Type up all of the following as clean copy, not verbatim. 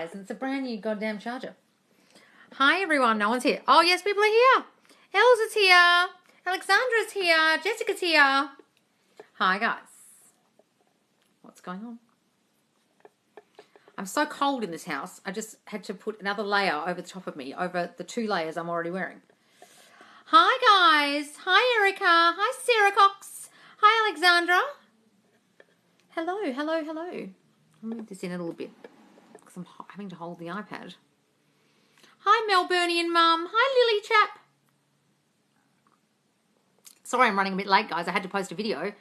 guys. It's a brand new goddamn charger. Hi, everyone. No one's here. Oh, yes, people are here. Els is here. Alexandra's here. Jessica's here. Hi, guys. What's going on? I'm so cold in this house. I just had to put another layer over the top of me, over the 2 layers I'm already wearing. Hi, guys. Hi, Erica. Hi, Sarah Cox. Hi, Alexandra. Hello, hello, hello. I'll move this in a little bit because I'm having to hold the iPad. Hi, Melburnian Mum. Hi, Lily Chap. Sorry I'm running a bit late, guys. I had to post a video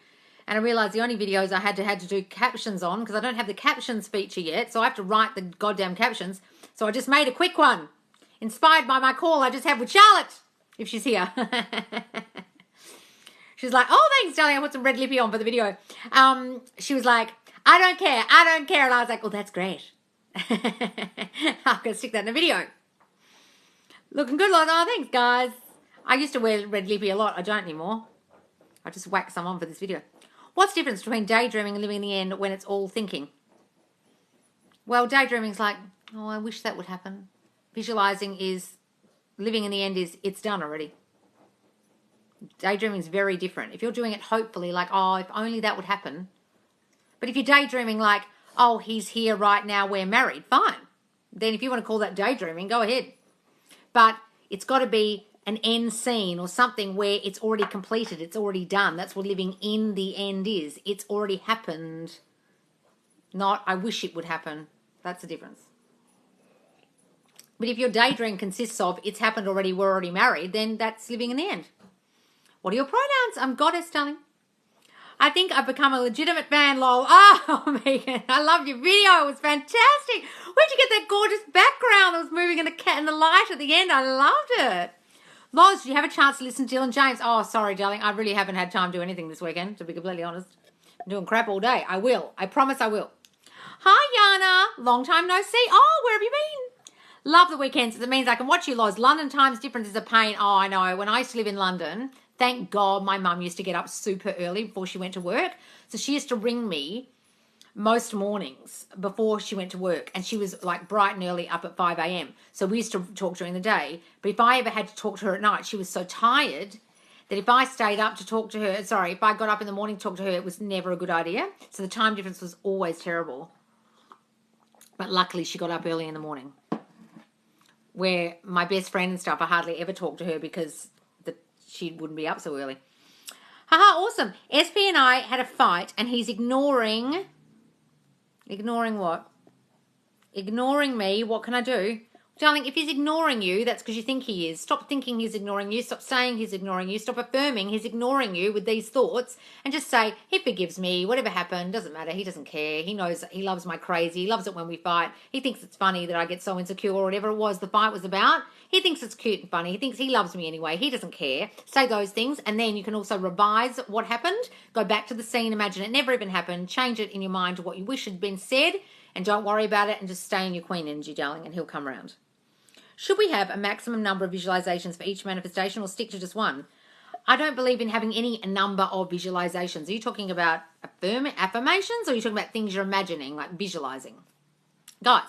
and I realised the only videos I had to do captions on because I don't have the captions feature yet, so I have to write the goddamn captions. So I just made a quick one, inspired by my call I just had with Charlotte, if she's here. She's like, oh, thanks, darling. I put some red lippy on for the video. She was like, I don't care. And I was like, well, that's great. I'm going to stick that in the video. Looking good, Loz. Oh, thanks, guys. I used to wear red lippy a lot. I don't anymore. I just whacked some on for this video. What's the difference between daydreaming and living in the end when it's all thinking? Well, daydreaming's like, oh, I wish that would happen. Visualizing is, living in the end is, it's done already. Daydreaming is very different. If you're doing it hopefully, like, oh, if only that would happen. But if you're daydreaming like, oh, he's here right now, we're married, fine. Then if you want to call that daydreaming, go ahead. But it's got to be an end scene or something where it's already completed. It's already done. That's what living in the end is. It's already happened. Not, I wish it would happen. That's the difference. But if your daydream consists of, it's happened already, we're already married, then that's living in the end. What are your pronouns? I'm goddess, darling. I think I've become a legitimate fan, lol. Oh, Megan, I loved your video. It was fantastic. Where'd you get that gorgeous background that was moving in the cat and the light at the end? I loved it. Loz, did you have a chance to listen to Dylan James? Oh, sorry, darling. I really haven't had time to do anything this weekend, to be completely honest. I'm doing crap all day. I will. I promise I will. Hi, Yana. Long time no see. Oh, where have you been? Love the weekends. It means I can watch you, Loz. London time's difference is a pain. Oh, I know. When I used to live in London, thank God my mum used to get up super early before she went to work. So she used to ring me most mornings before she went to work. And she was like bright and early up at 5 a.m. So we used to talk during the day. But if I ever had to talk to her at night, she was so tired that if I stayed up to talk to her, if I got up in the morning to talk to her, it was never a good idea. So the time difference was always terrible. But luckily she got up early in the morning. Where my best friend and stuff, I hardly ever talk to her because she wouldn't be up so early. Haha, awesome. SP and I had a fight and he's ignoring what? Ignoring me. What can I do? Darling, if he's ignoring you, that's because you think he is. Stop thinking he's ignoring you. Stop saying he's ignoring you. Stop affirming he's ignoring you with these thoughts and just say, he forgives me. Whatever happened, doesn't matter. He doesn't care. He knows he loves my crazy. He loves it when we fight. He thinks it's funny that I get so insecure or whatever it was the fight was about. He thinks it's cute and funny. He thinks he loves me anyway. He doesn't care. Say those things and then you can also revise what happened. Go back to the scene. Imagine it never even happened. Change it in your mind to what you wish had been said and don't worry about it and just stay in your queen energy, darling, and he'll come around. Should we have a maximum number of visualizations for each manifestation or stick to just one? I don't believe in having any number of visualizations. Are you talking about affirmations or are you talking about things you're imagining, like visualizing? Guys,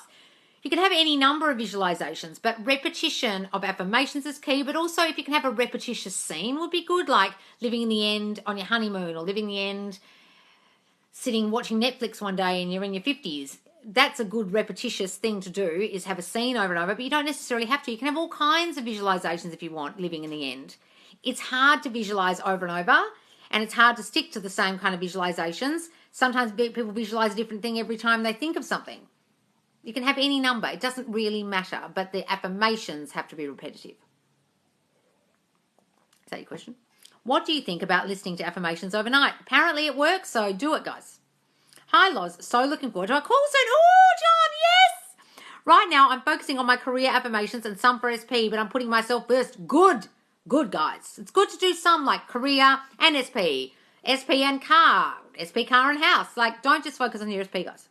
you can have any number of visualizations, but repetition of affirmations is key. But also if you can have a repetitious scene would be good, like living in the end on your honeymoon or living in the end sitting watching Netflix one day and you're in your 50s. That's a good repetitious thing to do, is have a scene over and over, but you don't necessarily have to. You can have all kinds of visualizations if you want, living in the end. It's hard to visualize over and over, and it's hard to stick to the same kind of visualizations. Sometimes people visualize a different thing every time they think of something. You can have any number. It doesn't really matter, but the affirmations have to be repetitive. Is that your question? What do you think about listening to affirmations overnight? Apparently it works, so do it, guys. Hi, Loz. So looking forward to our call soon. Oh, John, yes. Right now, I'm focusing on my career affirmations and some for SP, but I'm putting myself first. Good, guys. It's good to do some like career and SP and car, SP car and house. Like, don't just focus on your SP, guys.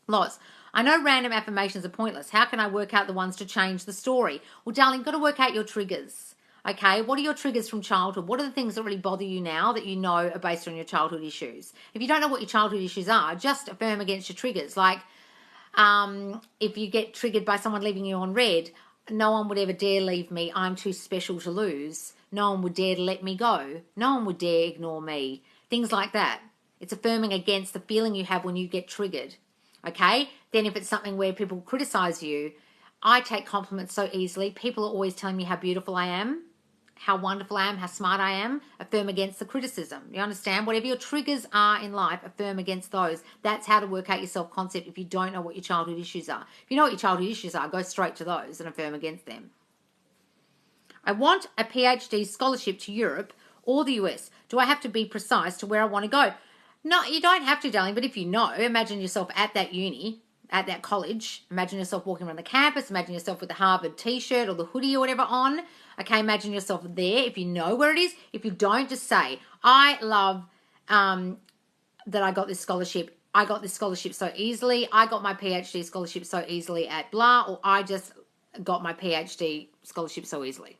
Loz, I know random affirmations are pointless. How can I work out the ones to change the story? Well, darling, you've got to work out your triggers. Okay, what are your triggers from childhood? What are the things that really bother you now that you know are based on your childhood issues? If you don't know what your childhood issues are, just affirm against your triggers. Like, If you get triggered by someone leaving you on red, no one would ever dare leave me. I'm too special to lose. No one would dare to let me go. No one would dare ignore me. Things like that. It's affirming against the feeling you have when you get triggered. Okay? Then if it's something where people criticize you, I take compliments so easily. People are always telling me how beautiful I am, how wonderful I am, how smart I am. Affirm against the criticism. You understand? Whatever your triggers are in life, affirm against those. That's how to work out your self-concept if you don't know what your childhood issues are. If you know what your childhood issues are, go straight to those and affirm against them. I want a PhD scholarship to Europe or the US. Do I have to be precise to where I want to go? No, you don't have to, darling, but if you know, imagine yourself at that uni, at that college. Imagine yourself walking around the campus. Imagine yourself with the Harvard t-shirt or the hoodie or whatever on. Okay, imagine yourself there. If you know where it is, if you don't, just say, I love that I got this scholarship. I got this scholarship so easily. I got my PhD scholarship so easily at blah, or I just got my PhD scholarship so easily.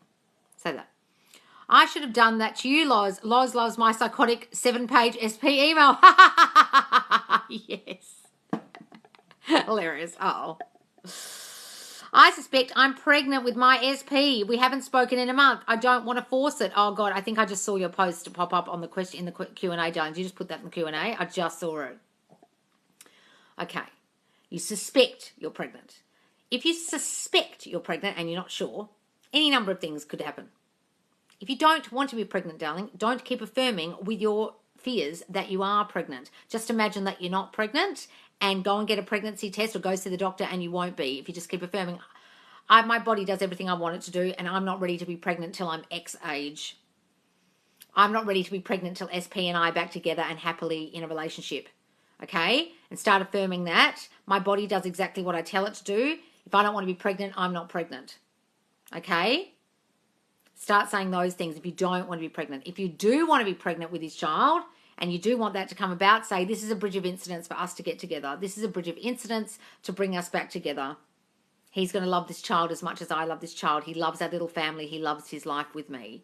Say that. I should have done that to you, Loz. Loz loves my psychotic 7-page SP email. Yes. Hilarious. Oh. I suspect I'm pregnant with my SP. We haven't spoken in a month. I don't want to force it. Oh, God, I think I just saw your post pop up on the question in the Q&A, darling. Did you just put that in the Q&A? I just saw it. Okay. You suspect you're pregnant. If you suspect you're pregnant and you're not sure, any number of things could happen. If you don't want to be pregnant, darling, don't keep affirming with your fears that you are pregnant. Just imagine that you're not pregnant and go and get a pregnancy test or go see the doctor and you won't be. If you just keep affirming, my body does everything I want it to do and I'm not ready to be pregnant till I'm X age. I'm not ready to be pregnant till SP and I are back together and happily in a relationship. Okay? And start affirming that. My body does exactly what I tell it to do. If I don't want to be pregnant, I'm not pregnant. Okay? Start saying those things if you don't want to be pregnant. If you do want to be pregnant with his child and you do want that to come about, say, this is a bridge of incidents for us to get together. This is a bridge of incidents to bring us back together. He's going to love this child as much as I love this child. He loves our little family. He loves his life with me.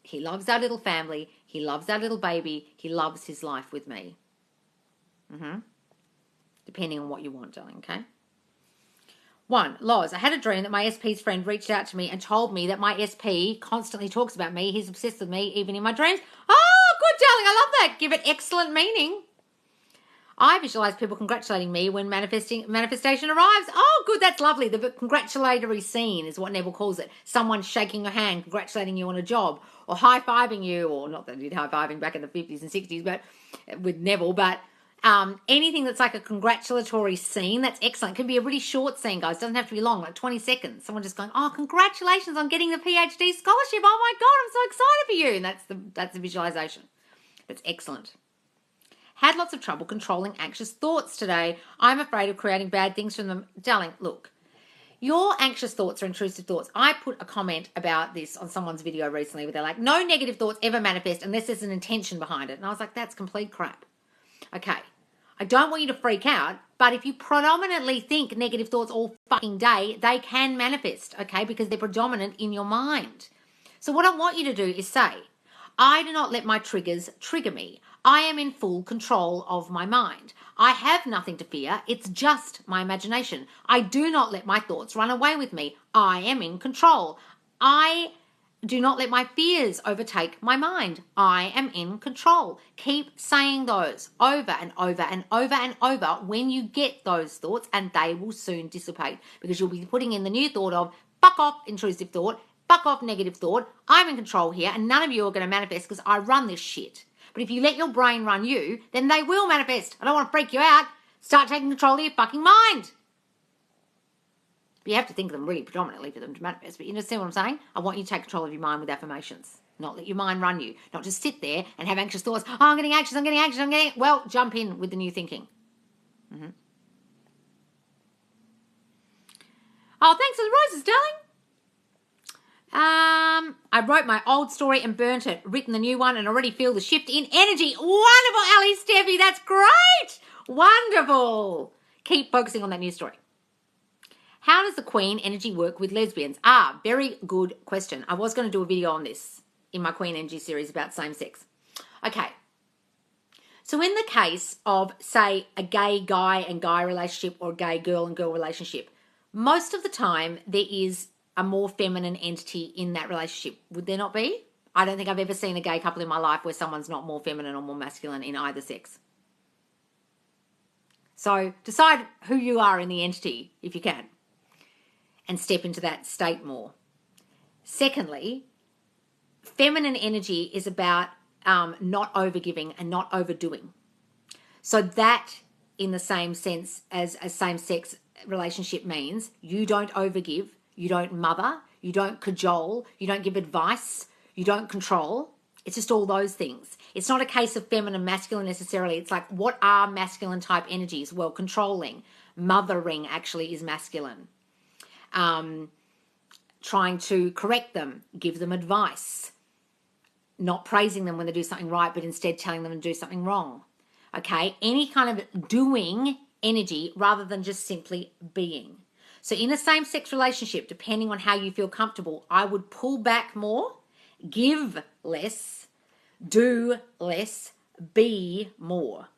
He loves our little family. He loves our little baby. He loves his life with me. Depending on what you want, darling, okay? 1, Loz, I had a dream that my SP's friend reached out to me and told me that my SP constantly talks about me. He's obsessed with me, even in my dreams. Oh, good, darling. I love that. Give it excellent meaning. I visualize people congratulating me when manifestation arrives. Oh, good. That's lovely. The congratulatory scene is what Neville calls it. Someone shaking your hand, congratulating you on a job, or high-fiving you, or not that they did high-fiving back in the 50s and 60s, but with Neville, but anything that's like a congratulatory scene, that's excellent. It can be a really short scene, guys. It doesn't have to be long, like 20 seconds. Someone just going, oh, congratulations on getting the PhD scholarship. Oh, my God, I'm so excited for you. And that's the visualization. That's excellent. Had lots of trouble controlling anxious thoughts today. I'm afraid of creating bad things from them. Darling, look, your anxious thoughts are intrusive thoughts. I put a comment about this on someone's video recently where they're like, no negative thoughts ever manifest unless there's an intention behind it. And I was like, that's complete crap. Okay, I don't want you to freak out, but if you predominantly think negative thoughts all fucking day, they can manifest, okay, because they're predominant in your mind. So what I want you to do is say, I do not let my triggers trigger me. I am in full control of my mind. I have nothing to fear. It's just my imagination. I do not let my thoughts run away with me. I am in control. I do not let my fears overtake my mind. I am in control. Keep saying those over and over and over and over when you get those thoughts, and they will soon dissipate because you'll be putting in the new thought of fuck off intrusive thought, fuck off negative thought. I'm in control here and none of you are going to manifest because I run this shit. But if you let your brain run you, then they will manifest. I don't want to freak you out. Start taking control of your fucking mind. You have to think of them really predominantly for them to manifest. But you understand what I'm saying? I want you to take control of your mind with affirmations. Not let your mind run you. Not just sit there and have anxious thoughts. Oh, I'm getting anxious, I'm getting anxious, I'm getting... Well, jump in with the new thinking. Oh, thanks for the roses, darling. I wrote my old story and burnt it. Written the new one and already feel the shift in energy. Wonderful, Ali Steffi. That's great. Wonderful. Keep focusing on that new story. How does the Queen energy work with lesbians? Very good question. I was going to do a video on this in my Queen energy series about same sex. Okay. So in the case of, say, a gay guy and guy relationship or a gay girl and girl relationship, most of the time there is a more feminine entity in that relationship. Would there not be? I don't think I've ever seen a gay couple in my life where someone's not more feminine or more masculine in either sex. So decide who you are in the entity if you can and step into that state more. Secondly, feminine energy is about not overgiving and not overdoing. So that, in the same sense as a same-sex relationship, means you don't overgive, you don't mother, you don't cajole, you don't give advice, you don't control. It's just all those things. It's not a case of feminine, masculine necessarily. It's like, what are masculine type energies? Well, controlling, mothering actually is masculine. Trying to correct them, give them advice, not praising them when they do something right, but instead telling them to do something wrong. Okay, any kind of doing energy rather than just simply being. So in a same-sex relationship, depending on how you feel comfortable, I would pull back more, give less, do less, be more.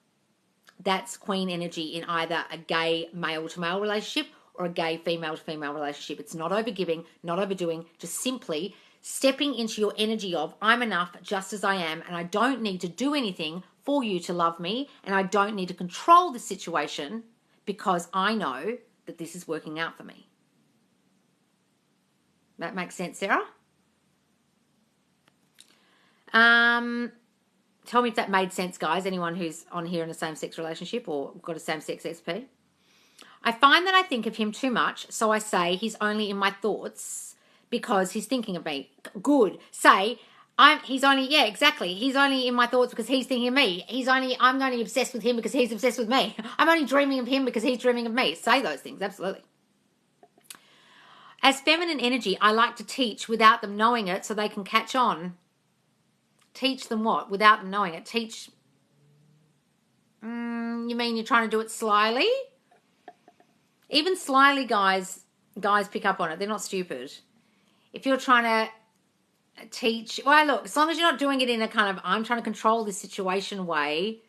That's queen energy in either a gay male-to-male relationship or a gay female-to-female relationship. It's not overgiving, not overdoing, just simply stepping into your energy of, I'm enough just as I am, and I don't need to do anything for you to love me, and I don't need to control the situation because I know that this is working out for me. That makes sense, Sarah? Tell me if that made sense, guys. Anyone who's on here in a same-sex relationship or got a same-sex XP. I find that I think of him too much, so I say he's only in my thoughts because he's thinking of me. Good. Say, he's only in my thoughts because he's thinking of me. I'm only obsessed with him because he's obsessed with me. I'm only dreaming of him because he's dreaming of me. Say those things, absolutely. As feminine energy, I like to teach without them knowing it so they can catch on. Teach them what? Without them knowing it. Teach. You mean you're trying to do it slyly? Even slyly, guys pick up on it. They're not stupid. If you're trying to teach, well, look, as long as you're not doing it in a kind of, I'm trying to control this situation way,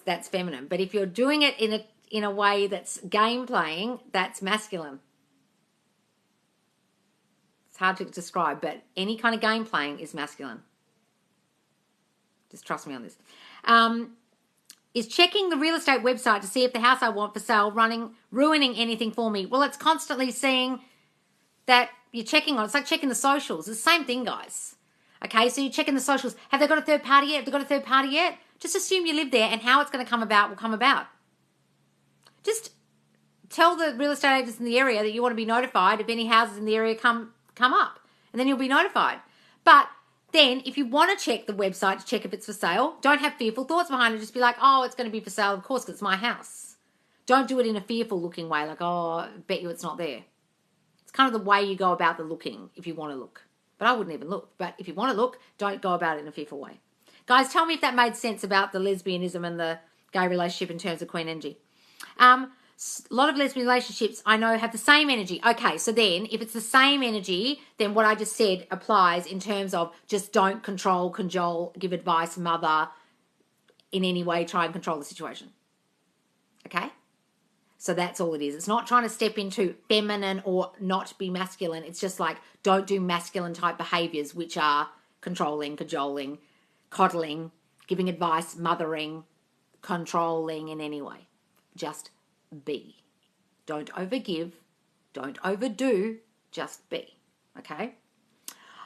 that's feminine. But if you're doing it in a way that's game playing, that's masculine. It's hard to describe, but any kind of game playing is masculine. Just trust me on this. Is checking the real estate website to see if the house I want for sale ruining anything for me. Well, it's constantly seeing that you're checking on. It's like checking the socials. It's the same thing, guys. Okay, so you're checking the socials. Have they got a third party yet? Have they got a third party yet? Just assume you live there and how it's going to come about will come about. Just tell the real estate agents in the area that you want to be notified if any houses in the area come up. And then you'll be notified. But then, if you want to check the website to check if it's for sale, don't have fearful thoughts behind it. Just be like, oh, it's going to be for sale, of course, because it's my house. Don't do it in a fearful looking way, like, oh, I bet you it's not there. It's kind of the way you go about the looking if you want to look. But I wouldn't even look. But if you want to look, don't go about it in a fearful way. Guys, tell me if that made sense about the lesbianism and the gay relationship in terms of queen energy. A lot of lesbian relationships I know have the same energy. Okay, so then if it's the same energy, then what I just said applies in terms of just don't control, cajole, give advice, mother, in any way try and control the situation. Okay? So that's all it is. It's not trying to step into feminine or not be masculine. It's just like don't do masculine type behaviors, which are controlling, cajoling, coddling, giving advice, mothering, controlling in any way. Just be. Don't overgive. Don't overdo. Just be. Okay?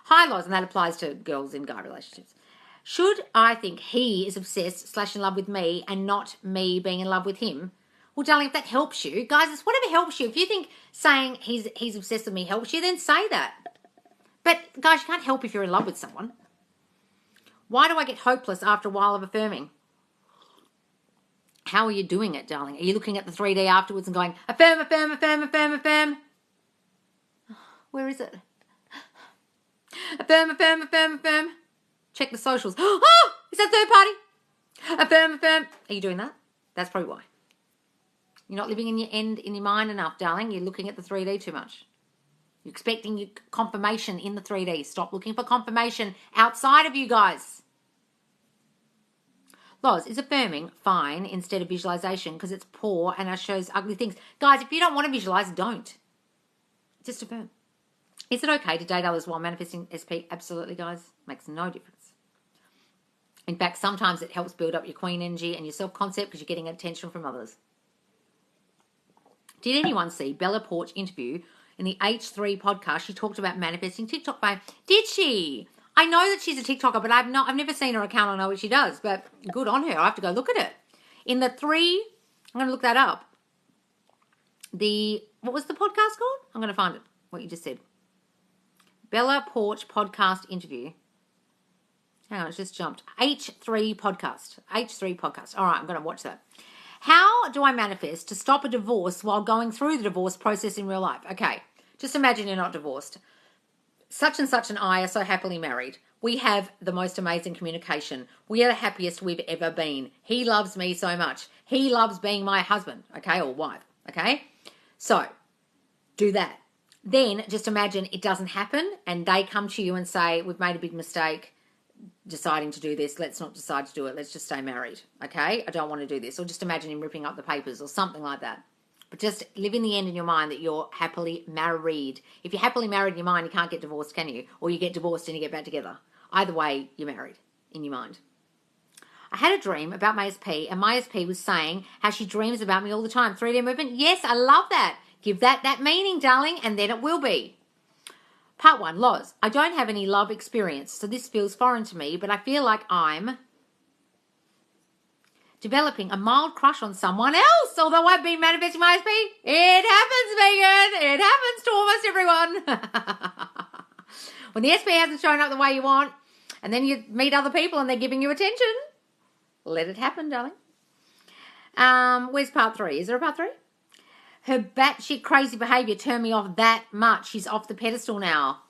Hi, Loz, and that applies to girls in guy relationships. Should I think he is obsessed / in love with me and not me being in love with him? Well, darling, if that helps you, guys, it's whatever helps you. If you think saying he's obsessed with me helps you, then say that. But, guys, you can't help if you're in love with someone. Why do I get hopeless after a while of affirming? How are you doing it, darling? Are you looking at the 3D afterwards and going, affirm, affirm, affirm, affirm, affirm? Where is it? Affirm, affirm, affirm, affirm. Check the socials. Oh, is that third party? Affirm, affirm. Are you doing that? That's probably why. You're not living in your mind enough, darling. You're looking at the 3D too much. You're expecting your confirmation in the 3D. Stop looking for confirmation outside of you guys. Loz, is affirming fine instead of visualization because it's poor and it shows ugly things? Guys, if you don't want to visualize, don't. Just affirm. Is it okay to date others while manifesting SP? Absolutely, guys. Makes no difference. In fact, sometimes it helps build up your queen energy and your self-concept because you're getting attention from others. Did anyone see Bella Porch interview in the H3 podcast? She talked about manifesting TikTok fame. Did she? I know that she's a TikToker, but I've never seen her account. I know what she does, but good on her. I have to go look at it. In the 3, I'm going to look that up. What was the podcast called? I'm going to find it, what you just said. Bella Porch podcast interview. Hang on, it's just jumped. H3 podcast. H3 podcast. All right, I'm going to watch that. How do I manifest to stop a divorce while going through the divorce process in real life? Okay, just imagine you're not divorced. Such and such and I are so happily married. We have the most amazing communication. We are the happiest we've ever been. He loves me so much. He loves being my husband, okay, or wife, okay? So, do that. Then just imagine it doesn't happen and they come to you and say, we've made a big mistake deciding to do this. Let's not decide to do it. Let's just stay married, okay? I don't want to do this. Or just imagine him ripping up the papers or something like that. But just live in the end in your mind that you're happily married. If you're happily married in your mind, you can't get divorced, can you? Or you get divorced and you get back together. Either way, you're married in your mind. I had a dream about my SP, and my SP was saying how she dreams about me all the time. 3D movement. Yes, I love that. Give that meaning, darling, and then it will be. Part 1, Loz. I don't have any love experience, so this feels foreign to me, but I feel like I'm developing a mild crush on someone else, although I've been manifesting my SP. It happens, Megan. It happens to almost everyone. When the SP hasn't shown up the way you want, and then you meet other people and they're giving you attention, let it happen, darling. Where's part 3? Is there a part 3? Her batshit crazy behaviour turned me off that much. She's off the pedestal now.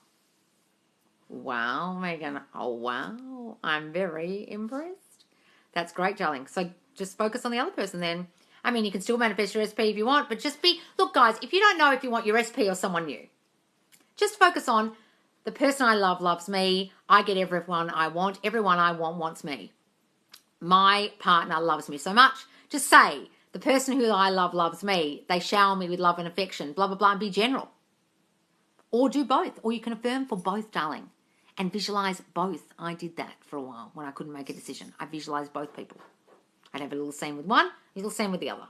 Wow, Megan. Oh, wow. I'm very impressed. That's great, darling. So just focus on the other person then. I mean, you can still manifest your SP if you want, but just be... Look, guys, if you don't know if you want your SP or someone new, just focus on the person I love loves me. I get everyone I want. Everyone I want wants me. My partner loves me so much. Just say, the person who I love loves me. They shower me with love and affection, blah, blah, blah, and be general. Or do both. Or you can affirm for both, darling, and visualize both. I did that for a while when I couldn't make a decision. I visualized both people. I'd have a little scene with one, a little scene with the other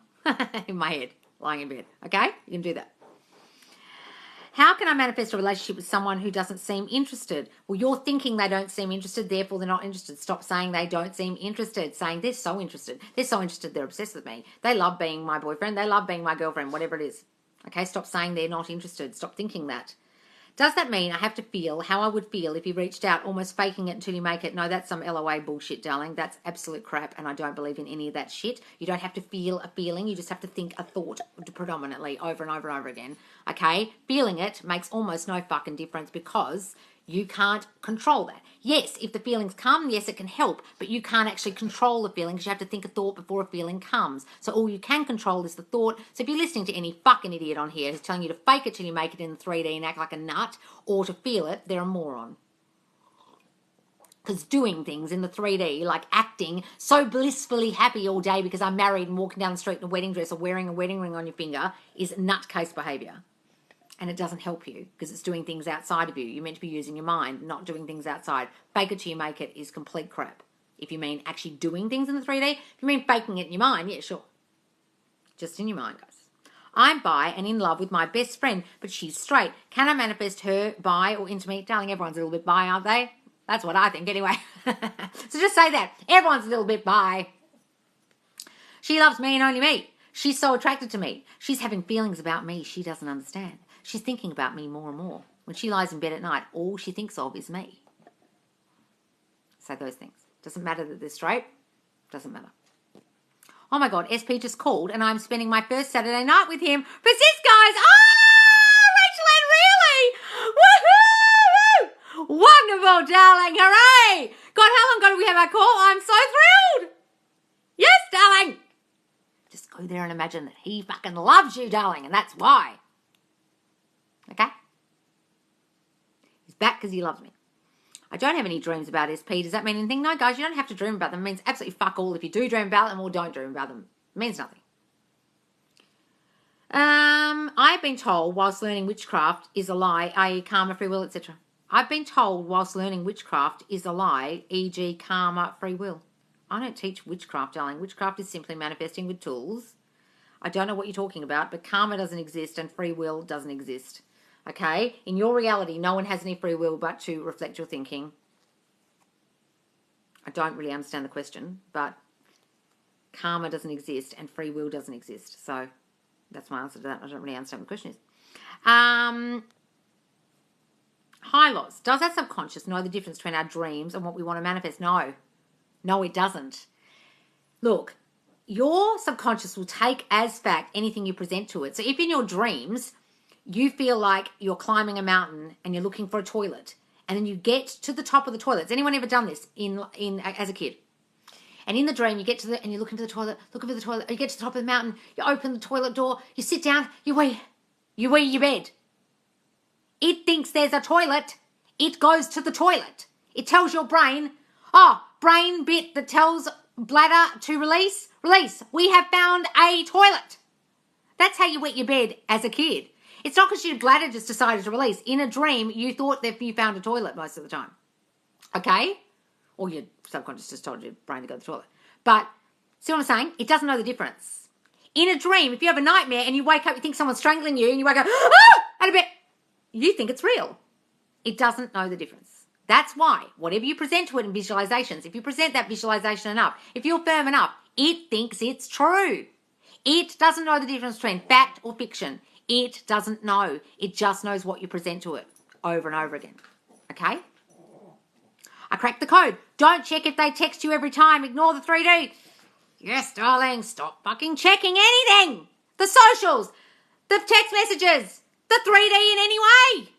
in my head, lying in bed. Okay? You can do that. How can I manifest a relationship with someone who doesn't seem interested? Well, you're thinking they don't seem interested, therefore they're not interested. Stop saying they don't seem interested. Saying they're so interested. They're so interested, they're obsessed with me. They love being my boyfriend. They love being my girlfriend, whatever it is. Okay, stop saying they're not interested. Stop thinking that. Does that mean I have to feel how I would feel if you reached out, almost faking it until you make it? No, that's some LOA bullshit, darling. That's absolute crap, and I don't believe in any of that shit. You don't have to feel a feeling. You just have to think a thought predominantly over and over and over again, okay? Feeling it makes almost no fucking difference because you can't control that. Yes, if the feelings come, yes, it can help, but you can't actually control the feeling because you have to think a thought before a feeling comes. So all you can control is the thought. So if you're listening to any fucking idiot on here who's telling you to fake it till you make it in 3D and act like a nut, or to feel it, they're a moron. Because doing things in the 3D, like acting so blissfully happy all day because I'm married and walking down the street in a wedding dress or wearing a wedding ring on your finger, is nutcase behaviour. And it doesn't help you because it's doing things outside of you. You're meant to be using your mind, not doing things outside. Fake it till you make it is complete crap. If you mean actually doing things in the 3D, if you mean faking it in your mind, yeah, sure. Just in your mind, guys. I'm bi and in love with my best friend, but she's straight. Can I manifest her bi or into me? Darling, everyone's a little bit bi, aren't they? That's what I think anyway. So just say that. Everyone's a little bit bi. She loves me and only me. She's so attracted to me. She's having feelings about me she doesn't understand. She's thinking about me more and more. When she lies in bed at night, all she thinks of is me. Say those things. Doesn't matter that they're straight. Doesn't matter. Oh my God, SP just called and I'm spending my first Saturday night with him. Persist, guys. Oh, Rachel Ann, really? Woohoo! Wonderful, darling. Hooray! God, how long ago did we have our call? I'm so thrilled. Yes, darling. Just go there and imagine that he fucking loves you, darling, and that's why. Okay? He's back because he loves me. I don't have any dreams about SP. Does that mean anything? No, guys, you don't have to dream about them. It means absolutely fuck all if you do dream about them or don't dream about them. It means nothing. I've been told whilst learning witchcraft is a lie, i.e. karma, free will, etc. I've been told whilst learning witchcraft is a lie, e.g. karma, free will. I don't teach witchcraft, darling. Witchcraft is simply manifesting with tools. I don't know what you're talking about, but karma doesn't exist and free will doesn't exist. Okay? In your reality, no one has any free will but to reflect your thinking. I don't really understand the question, but karma doesn't exist and free will doesn't exist. So that's my answer to that. I don't really understand what the question is. Hi, Loz. Does our subconscious know the difference between our dreams and what we want to manifest? No. No, it doesn't. Look, your subconscious will take as fact anything you present to it. So if in your dreams you feel like you're climbing a mountain and you're looking for a toilet, and then you get to the top of the toilet. Has anyone ever done this in as a kid? And in the dream, you get to and you're looking for the toilet, you get to the top of the mountain, you open the toilet door, you sit down, you wee your bed. It thinks there's a toilet. It goes to the toilet. It tells your brain, brain bit that tells bladder to release. We have found a toilet. That's how you wet your bed as a kid. It's not because your bladder just decided to release. In a dream, you thought that you found a toilet most of the time. Okay? Or your subconscious just told your brain to go to the toilet. But, see what I'm saying? It doesn't know the difference. In a dream, if you have a nightmare and you wake up, you think someone's strangling you, and you wake up, out of bed, you think it's real. It doesn't know the difference. That's why, whatever you present to it in visualizations, if you present that visualization enough, if you're firm enough, it thinks it's true. It doesn't know the difference between fact or fiction. It doesn't know. It just knows what you present to it over and over again. Okay? I cracked the code. Don't check if they text you every time. Ignore the 3D. Yes, darling. Stop fucking checking anything. The socials, the text messages, the 3D in any way.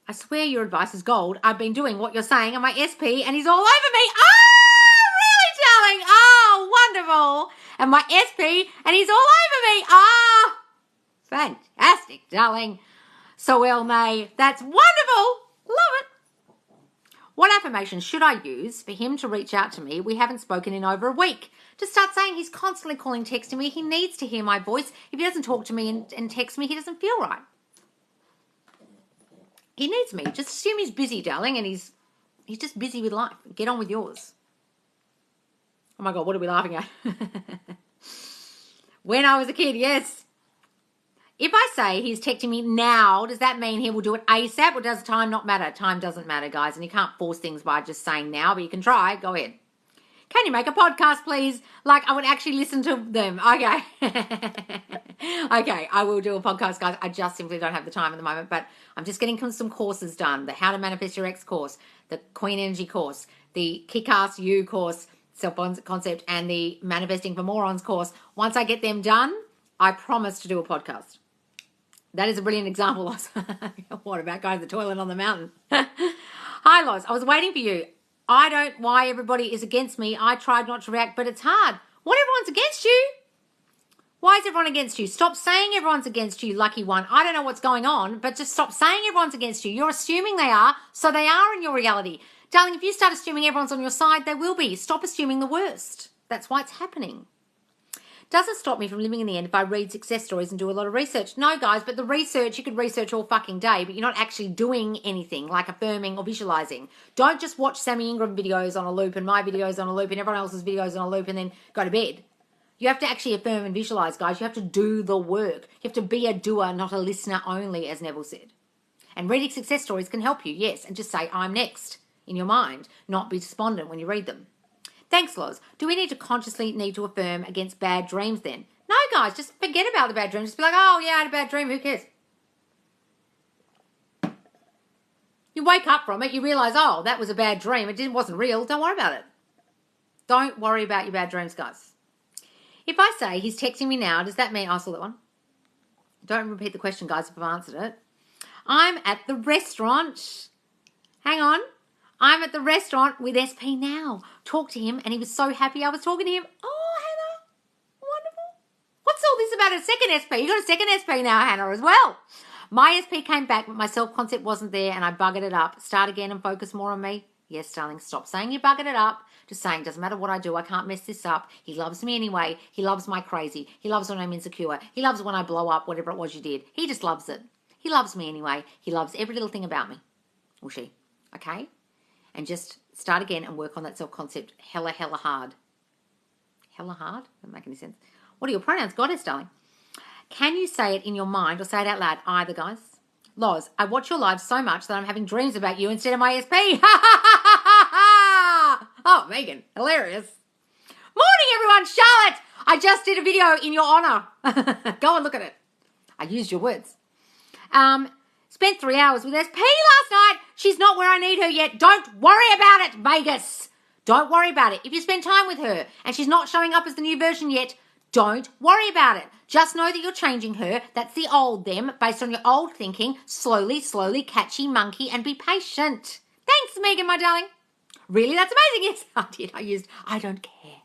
I swear your advice is gold. I've been doing what you're saying and my SP and he's all over me. Oh, really, darling? Oh, wonderful. And my SP and he's all over me. Oh, fantastic, darling. So well, May. That's wonderful. Love it. What affirmations should I use for him to reach out to me? We haven't spoken in over a week. To start saying he's constantly calling, texting me. He needs to hear my voice. If he doesn't talk to me and text me, he doesn't feel right. He needs me. Just assume he's busy, darling, and he's just busy with life. Get on with yours. Oh, my God, what are we laughing at? When I was a kid, yes. If I say he's texting me now, does that mean he will do it ASAP, or does time not matter? Time doesn't matter, guys, and you can't force things by just saying now, but you can try. Go ahead. Can you make a podcast, please? Like, I would actually listen to them. Okay. Okay, I will do a podcast, guys. I just simply don't have the time at the moment, but I'm just getting some courses done. The How to Manifest Your Ex course, the Queen Energy course, the Kick-Ass You course, self-concept, and the Manifesting for Morons course. Once I get them done, I promise to do a podcast. That is a brilliant example, Loz. What about going to the toilet on the mountain? Hi, Loz. I was waiting for you. I don't why everybody is against me. I tried not to react, but it's hard. What, everyone's against you? Why is everyone against you? Stop saying everyone's against you, lucky one. I don't know what's going on, but just stop saying everyone's against you. You're assuming they are, so they are in your reality. Darling, if you start assuming everyone's on your side, they will be. Stop assuming the worst. That's why it's happening. Doesn't stop me from living in the end if I read success stories and do a lot of research. No, guys, but the research, you could research all fucking day, but you're not actually doing anything like affirming or visualizing. Don't just watch Sammy Ingram videos on a loop and my videos on a loop and everyone else's videos on a loop and then go to bed. You have to actually affirm and visualize, guys. You have to do the work. You have to be a doer, not a listener only, as Neville said. And reading success stories can help you, yes, and just say, I'm next in your mind, not be despondent when you read them. Thanks, Loz. Do we need to affirm against bad dreams then? No, guys, just forget about the bad dreams. Just be like, oh, yeah, I had a bad dream. Who cares? You wake up from it. You realize, oh, that was a bad dream. It wasn't real. Don't worry about it. Don't worry about your bad dreams, guys. If I say he's texting me now, does that mean I saw that one? Don't repeat the question, guys, if I've answered it. I'm at the restaurant. Hang on. I'm at the restaurant with SP now. Talk to him, and he was so happy I was talking to him. Oh, Hannah, wonderful. What's all this about a second SP? You got a second SP now, Hannah, as well. My SP came back, but my self-concept wasn't there, and I buggered it up. Start again and focus more on me. Yes, darling, stop saying you buggered it up. Just saying, doesn't matter what I do, I can't mess this up. He loves me anyway. He loves my crazy. He loves when I'm insecure. He loves when I blow up, whatever it was you did. He just loves it. He loves me anyway. He loves every little thing about me. Or she. Okay? And just start again and work on that self-concept hella hard. Hella hard? Doesn't make any sense. What are your pronouns? Goddess, darling. Can you say it in your mind or say it out loud? Either, guys. Loz, I watch your lives so much that I'm having dreams about you instead of my SP. Oh, Megan, hilarious. Morning, everyone. Charlotte, I just did a video in your honor. Go and look at it. I used your words. Spent 3 hours with SP last night. She's not where I need her yet. Don't worry about it, Vegas. Don't worry about it. If you spend time with her and she's not showing up as the new version yet, don't worry about it. Just know that you're changing her. That's the old them based on your old thinking. Slowly, catchy monkey, and be patient. Thanks, Megan, my darling. Really? That's amazing. Yes, I did. I used, I don't care.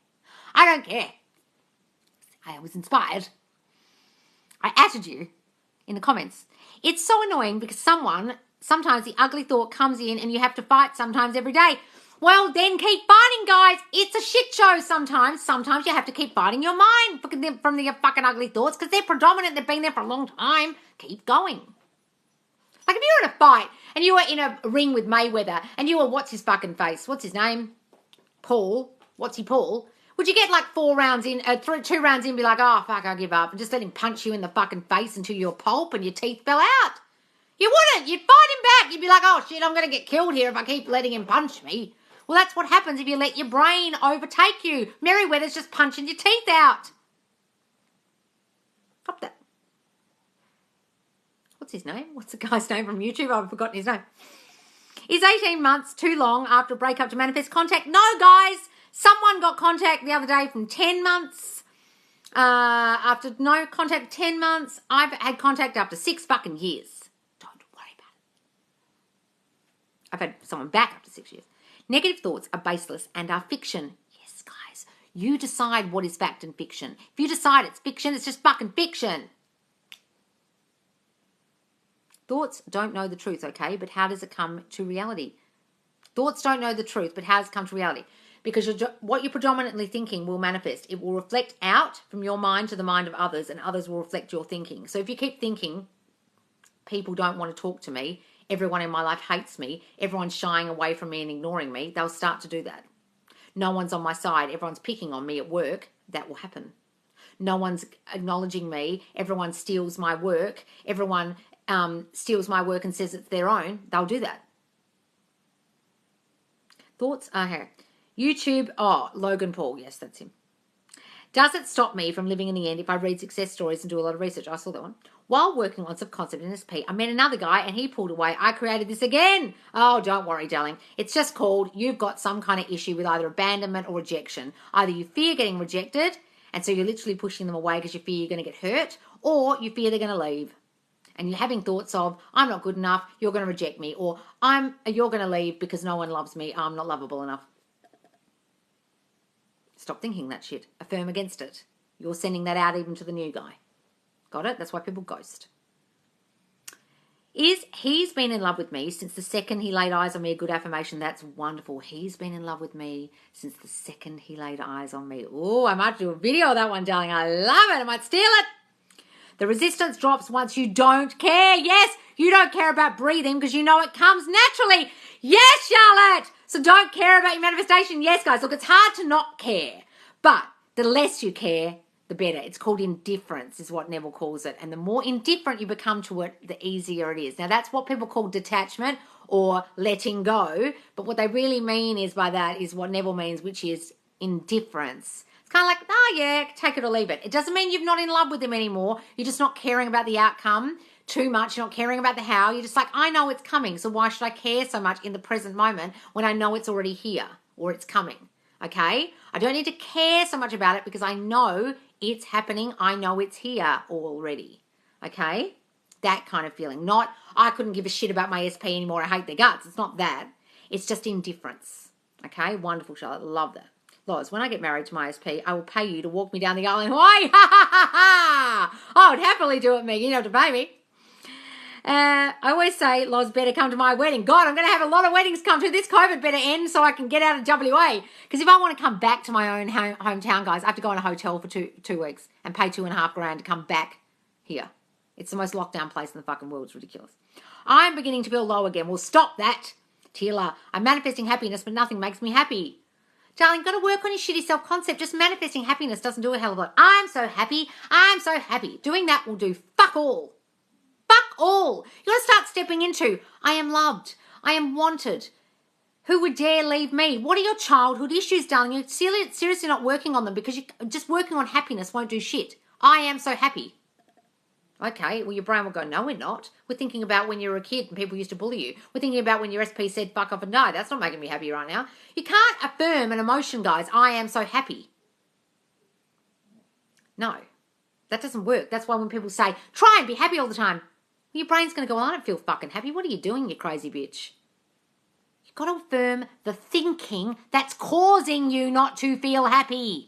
I don't care. I was inspired. I added you in the comments. It's so annoying because sometimes the ugly thought comes in and you have to fight sometimes every day. Well, then keep fighting, guys. It's a shit show sometimes. Sometimes you have to keep fighting your mind from the fucking ugly thoughts because they're predominant. They've been there for a long time. Keep going. Like if you were in a fight and you were in a ring with Mayweather and you were, what's his fucking face? What's his name? Paul. What's he, Paul? Would you get like 2 rounds in and be like, oh, fuck, I'll give up, and just let him punch you in the fucking face until you're pulp and your teeth fell out? You wouldn't. You'd fight him back. You'd be like, oh, shit, I'm going to get killed here if I keep letting him punch me. Well, that's what happens if you let your brain overtake you. Merryweather's just punching your teeth out. Stop that. What's his name? What's the guy's name from YouTube? I've forgotten his name. Is 18 months too long after a breakup to manifest contact? No, guys. Someone got contact the other day from 10 months. After no contact, 10 months. I've had contact after 6 fucking years. Don't worry about it. I've had someone back after 6 years. Negative thoughts are baseless and are fiction. Yes, guys. You decide what is fact and fiction. If you decide it's fiction, it's just fucking fiction. Thoughts don't know the truth, okay? But how does it come to reality? Thoughts don't know the truth, but how does it come to reality? Because what you're predominantly thinking will manifest. It will reflect out from your mind to the mind of others, and others will reflect your thinking. So if you keep thinking, people don't want to talk to me, everyone in my life hates me, everyone's shying away from me and ignoring me, they'll start to do that. No one's on my side, everyone's picking on me at work, that will happen. No one's acknowledging me, everyone steals my work, everyone steals my work and says it's their own, they'll do that. Thoughts are here. YouTube, Logan Paul, yes, that's him. Does it stop me from living in the end if I read success stories and do a lot of research? I saw that one. While working on subconcept in SP, I met another guy and he pulled away. I created this again. Oh, don't worry, darling. It's just called you've got some kind of issue with either abandonment or rejection. Either you fear getting rejected, and so you're literally pushing them away because you fear you're going to get hurt, or you fear they're going to leave. And you're having thoughts of, I'm not good enough, you're going to reject me, or you're going to leave because no one loves me, I'm not lovable enough. Stop thinking that shit. Affirm against it. You're sending that out even to the new guy. Got it? That's why people ghost. He's been in love with me since the second he laid eyes on me. A good affirmation. That's wonderful. He's been in love with me since the second he laid eyes on me. Oh, I might do a video of that one, darling. I love it. I might steal it. The resistance drops once you don't care. Yes, you don't care about breathing because you know it comes naturally. Yes, Charlotte. So don't care about your manifestation. Yes, guys. Look, it's hard to not care. But the less you care, the better. It's called indifference is what Neville calls it. And the more indifferent you become to it, the easier it is. Now, that's what people call detachment or letting go. But what they really mean is by that is what Neville means, which is indifference. It's kind of like, oh, yeah, take it or leave it. It doesn't mean you're not in love with them anymore. You're just not caring about the outcome too much. You're not caring about the how. You're just like, I know it's coming. So why should I care so much in the present moment when I know it's already here or it's coming? Okay? I don't need to care so much about it because I know it's happening. I know it's here already. Okay? That kind of feeling. Not, I couldn't give a shit about my SP anymore. I hate their guts. It's not that. It's just indifference. Okay? Wonderful, Charlotte. Love that. Loz, when I get married to my SP, I will pay you to walk me down the aisle in Hawaii. Ha ha ha ha! I would happily do it, Meg. You don't have to pay me. I always say, Loz, better come to my wedding. God, I'm going to have a lot of weddings come to this. COVID better end so I can get out of WA. Because if I want to come back to my own hometown, guys, I have to go in a hotel for two weeks and pay $2,500 to come back here. It's the most locked down place in the fucking world. It's ridiculous. I'm beginning to feel low again. Well, stop that, Tila. I'm manifesting happiness, but nothing makes me happy. Darling, got to work on your shitty self-concept. Just manifesting happiness doesn't do a hell of a lot. I'm so happy. I'm so happy. Doing that will do fuck all. Fuck all. You got to start stepping into, I am loved. I am wanted. Who would dare leave me? What are your childhood issues, darling? You're seriously not working on them because you just working on happiness won't do shit. I am so happy. Okay, well, your brain will go, no, we're not. We're thinking about when you were a kid and people used to bully you. We're thinking about when your SP said fuck off and die. That's not making me happy right now. You can't affirm an emotion, guys. I am so happy. No, that doesn't work. That's why when people say, try and be happy all the time, your brain's going to go, well, I don't feel fucking happy. What are you doing, you crazy bitch? You've got to affirm the thinking that's causing you not to feel happy.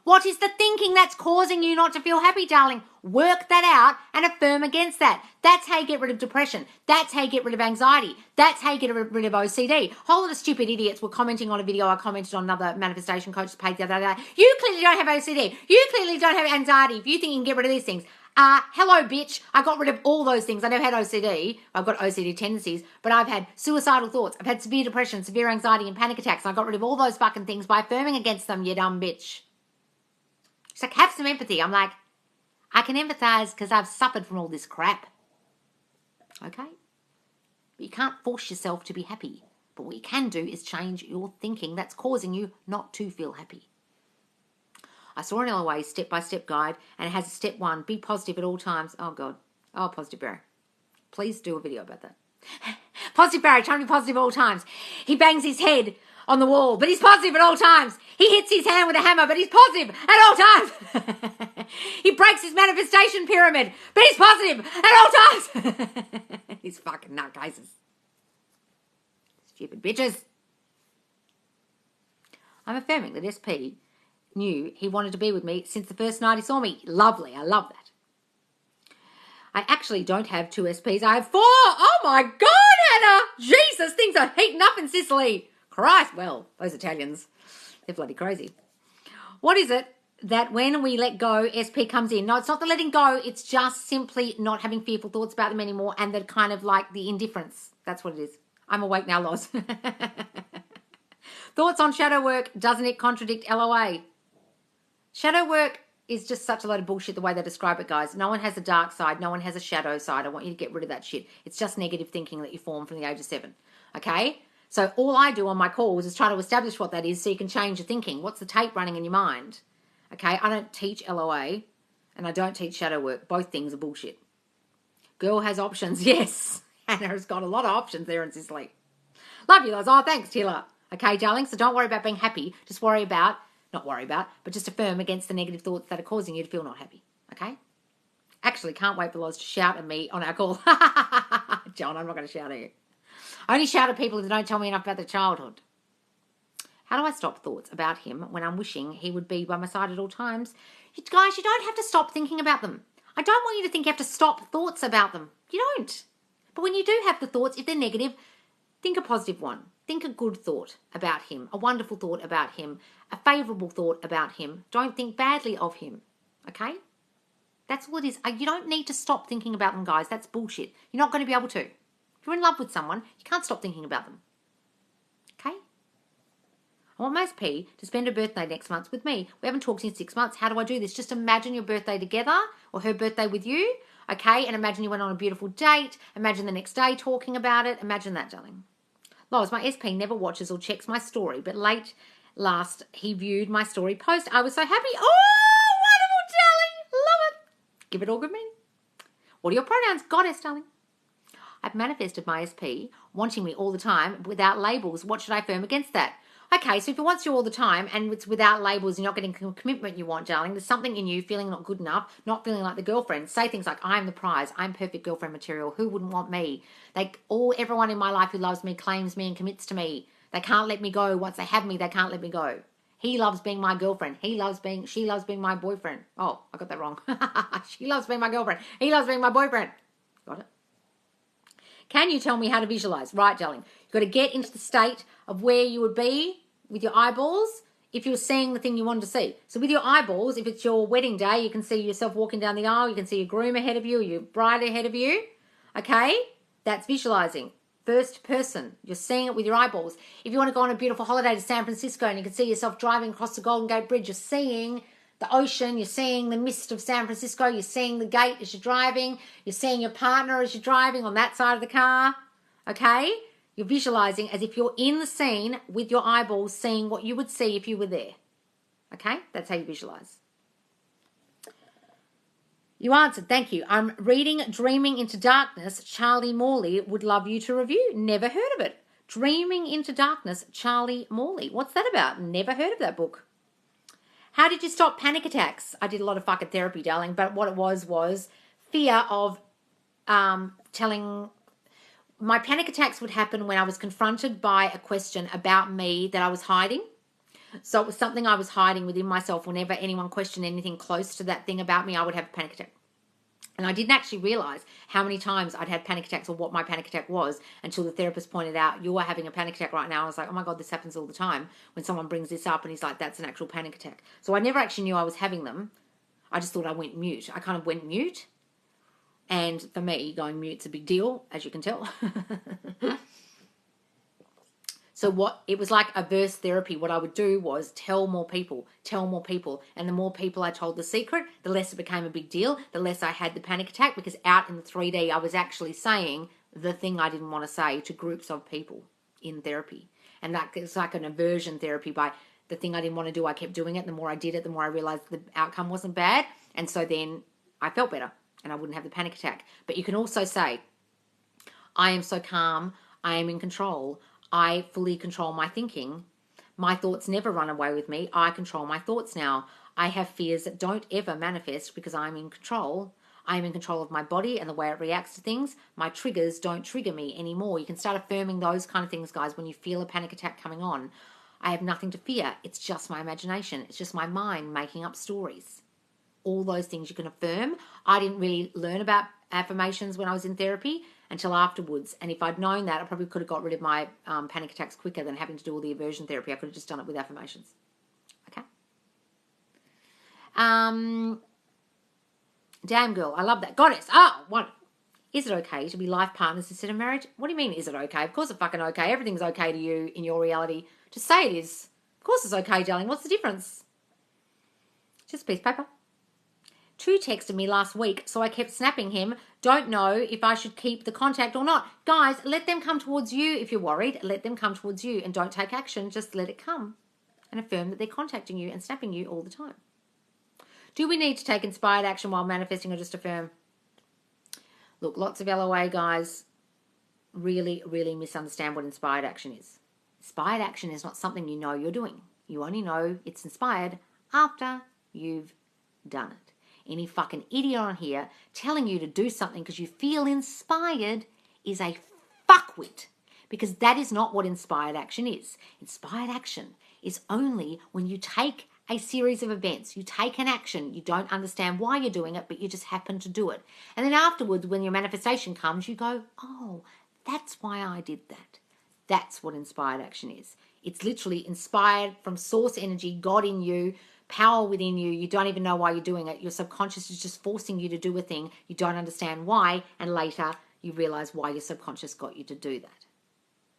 What is the thinking that's causing you not to feel happy, darling? Work that out and affirm against that. That's how you get rid of depression. That's how you get rid of anxiety. That's how you get rid of OCD. A whole lot of stupid idiots were commenting on a video I commented on another manifestation coach's page the other day. You clearly don't have OCD. You clearly don't have anxiety if you think you can get rid of these things. Hello, bitch. I got rid of all those things. I never had OCD. I've got OCD tendencies, but I've had suicidal thoughts. I've had severe depression, severe anxiety, and panic attacks. And I got rid of all those fucking things by affirming against them, you dumb bitch. She's like, have some empathy. I'm like, I can empathize because I've suffered from all this crap. Okay? But you can't force yourself to be happy. But what you can do is change your thinking that's causing you not to feel happy. I saw an LOA step-by-step guide, and it has a step 1, be positive at all times. Oh, God. Oh, Positive Barry. Please do a video about that. Positive Barry, trying to be positive at all times. He bangs his head on the wall, but he's positive at all times. He hits his hand with a hammer, but he's positive at all times. He breaks his manifestation pyramid, but he's positive at all times. He's fucking nutcases. Stupid bitches. I'm affirming that SP knew he wanted to be with me since the first night he saw me. Lovely. I love that. I actually don't have 2 SPs. I have 4. Oh, my God, Hannah. Jesus, things are heating up in Sicily. Christ, well, those Italians, they're bloody crazy. What is it that when we let go, SP comes in? No, it's not the letting go. It's just simply not having fearful thoughts about them anymore and the kind of like the indifference. That's what it is. I'm awake now, Loz. Thoughts on shadow work. Doesn't it contradict LOA? Shadow work is just such a load of bullshit the way they describe it, guys. No one has a dark side. No one has a shadow side. I want you to get rid of that shit. It's just negative thinking that you form from the age of 7. Okay? So all I do on my calls is try to establish what that is so you can change your thinking. What's the tape running in your mind? Okay? I don't teach LOA and I don't teach shadow work. Both things are bullshit. Girl has options. Yes. Hannah has got a lot of options there in Sicily. Love you, Loz. Oh, thanks, Tila. Okay, darling? So don't worry about being happy. Just worry about... Not worry about, but just affirm against the negative thoughts that are causing you to feel not happy. Okay? Actually, can't wait for Loz to shout at me on our call. John, I'm not going to shout at you. I only shout at people who don't tell me enough about their childhood. How do I stop thoughts about him when I'm wishing he would be by my side at all times? Guys, you don't have to stop thinking about them. I don't want you to think you have to stop thoughts about them. You don't. But when you do have the thoughts, if they're negative, think a positive one. Think a good thought about him, a wonderful thought about him, a favourable thought about him. Don't think badly of him, okay? That's all it is. You don't need to stop thinking about them, guys. That's bullshit. You're not going to be able to. If you're in love with someone, you can't stop thinking about them, okay? I want my SP to spend her birthday next month with me. We haven't talked in 6 months. How do I do this? Just imagine your birthday together or her birthday with you, okay? And imagine you went on a beautiful date. Imagine the next day talking about it. Imagine that, darling. Loz, my SP never watches or checks my story, but late last he viewed my story post. I was so happy. Oh, wonderful, darling. Love it. Give it all good meaning. What are your pronouns? Goddess, darling. I've manifested my SP wanting me all the time without labels. What should I affirm against that? Okay, so if it wants you all the time and it's without labels, you're not getting the commitment you want, darling. There's something in you feeling not good enough, not feeling like the girlfriend. Say things like, I'm the prize. I'm perfect girlfriend material. Who wouldn't want me? Everyone in my life who loves me claims me and commits to me. They can't let me go. Once they have me, they can't let me go. He loves being my girlfriend. She loves being my boyfriend. Oh, I got that wrong. She loves being my girlfriend. He loves being my boyfriend. Got it? Can you tell me how to visualize? Right, darling. You've got to get into the state of where you would be with your eyeballs if you were seeing the thing you wanted to see. So with your eyeballs, if it's your wedding day, you can see yourself walking down the aisle. You can see your groom ahead of you, or your bride ahead of you. Okay? That's visualizing. First person. You're seeing it with your eyeballs. If you want to go on a beautiful holiday to San Francisco and you can see yourself driving across the Golden Gate Bridge, you're seeing the ocean, you're seeing the mist of San Francisco, you're seeing the gate as you're driving, you're seeing your partner as you're driving on that side of the car. Okay? You're visualizing as if you're in the scene with your eyeballs, seeing what you would see if you were there. Okay? That's how you visualize. You answered. Thank you. I'm reading Dreaming into Darkness. Charlie Morley would love you to review. Never heard of it. Dreaming into Darkness. Charlie Morley. What's that about? Never heard of that book. How did you stop panic attacks? I did a lot of fucking therapy, darling, but what it was fear of telling... My panic attacks would happen when I was confronted by a question about me that I was hiding. So it was something I was hiding within myself. Whenever anyone questioned anything close to that thing about me, I would have a panic attack. And I didn't actually realize how many times I'd had panic attacks or what my panic attack was until the therapist pointed out, you are having a panic attack right now. I was like, oh my God, this happens all the time. When someone brings this up and he's like, that's an actual panic attack. So I never actually knew I was having them. I just thought I went mute. I kind of went mute. And for me, going mute's a big deal, as you can tell. So it was like a verse therapy. What I would do was tell more people. And the more people I told the secret, the less it became a big deal, the less I had the panic attack, because out in the 3D, I was actually saying the thing I didn't want to say to groups of people in therapy. And that it's like an aversion therapy. By the thing I didn't want to do, I kept doing it. The more I did it, the more I realized the outcome wasn't bad. And so then I felt better and I wouldn't have the panic attack. But you can also say, I am so calm, I am in control, I fully control my thinking. My thoughts never run away with me. I control my thoughts now. I have fears that don't ever manifest because I'm in control. I am in control of my body and the way it reacts to things. My triggers don't trigger me anymore. You can start affirming those kind of things, guys, when you feel a panic attack coming on. I have nothing to fear. It's just my imagination. It's just my mind making up stories. All those things you can affirm. I didn't really learn about affirmations when I was in therapy until afterwards. And if I'd known that, I probably could have got rid of my panic attacks quicker than having to do all the aversion therapy. I could have just done it with affirmations. Okay? Damn girl, I love that. Goddess. Oh, what? Is it okay to be life partners instead of marriage? What do you mean, is it okay? Of course it's fucking okay. Everything's okay to you in your reality. Just say it is. Of course it's okay, darling. What's the difference? Just a piece of paper. 2 texted me last week, so I kept snapping him. Don't know if I should keep the contact or not. Guys, let them come towards you if you're worried. Let them come towards you and don't take action. Just let it come and affirm that they're contacting you and snapping you all the time. Do we need to take inspired action while manifesting or just affirm? Look, lots of LOA guys really, really misunderstand what inspired action is. Inspired action is not something you know you're doing. You only know it's inspired after you've done it. Any fucking idiot on here telling you to do something because you feel inspired is a fuckwit, because that is not what inspired action is. Inspired action is only when you take a series of events, you take an action, you don't understand why you're doing it, but you just happen to do it. And then afterwards, when your manifestation comes, you go, oh, that's why I did that. That's what inspired action is. It's literally inspired from source energy, God in you, power within you. You don't even know why you're doing it. Your subconscious is just forcing you to do a thing. You don't understand why, and later you realize why your subconscious got you to do that.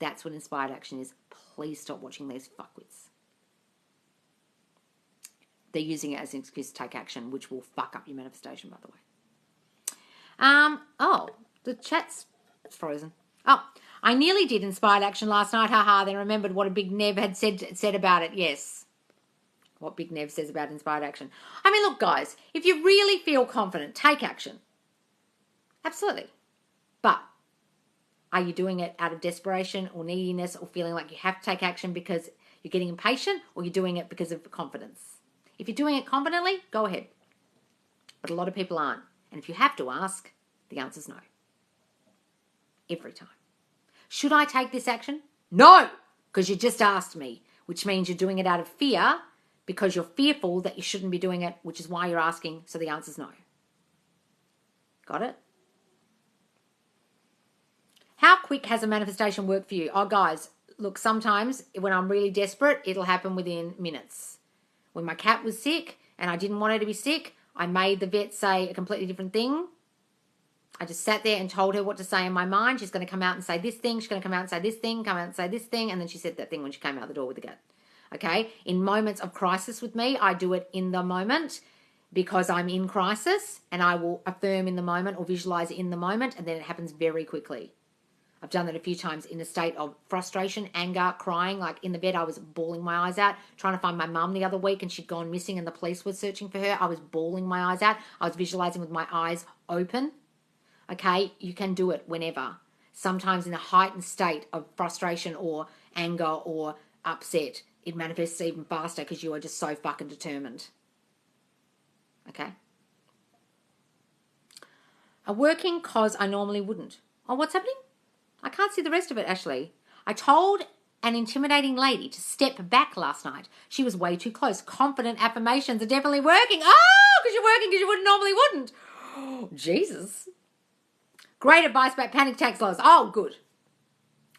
That's what inspired action is. Please stop watching these fuckwits. They're using it as an excuse to take action, which will fuck up your manifestation, by the way. Oh, the chat's frozen. Oh, I nearly did inspired action last night, haha, then remembered what a Big Nev had said about it. Yes. What Big Nev says about inspired action. I mean, look, guys, if you really feel confident, take action. Absolutely. But are you doing it out of desperation or neediness or feeling like you have to take action because you're getting impatient, or you're doing it because of confidence? If you're doing it confidently, go ahead. But a lot of people aren't. And if you have to ask, the answer's no. Every time. Should I take this action? No, because you just asked me, which means you're doing it out of fear, because you're fearful that you shouldn't be doing it, which is why you're asking, so the answer's no. Got it? How quick has a manifestation worked for you? Oh, guys, look, sometimes when I'm really desperate, it'll happen within minutes. When my cat was sick and I didn't want her to be sick, I made the vet say a completely different thing. I just sat there and told her what to say in my mind. She's going to come out and say this thing. She's going to come out and say this thing, come out and say this thing. And then she said that thing when she came out the door with the cat. Okay? In moments of crisis with me, I do it in the moment because I'm in crisis, and I will affirm in the moment or visualize in the moment, and then it happens very quickly. I've done that a few times in a state of frustration, anger, crying. Like in the bed, I was bawling my eyes out, trying to find my mum the other week, and she'd gone missing and the police were searching for her. I was bawling my eyes out. I was visualizing with my eyes open. Okay, you can do it whenever. Sometimes in a heightened state of frustration or anger or upset, it manifests even faster because you are just so fucking determined. Okay? A working cause I normally wouldn't. Oh, what's happening? I can't see the rest of it, Ashley. I told an intimidating lady to step back last night. She was way too close. Confident affirmations are definitely working. Oh, because you're working because you normally wouldn't. Oh, Jesus. Great advice about panic attacks, Lois. Oh, good.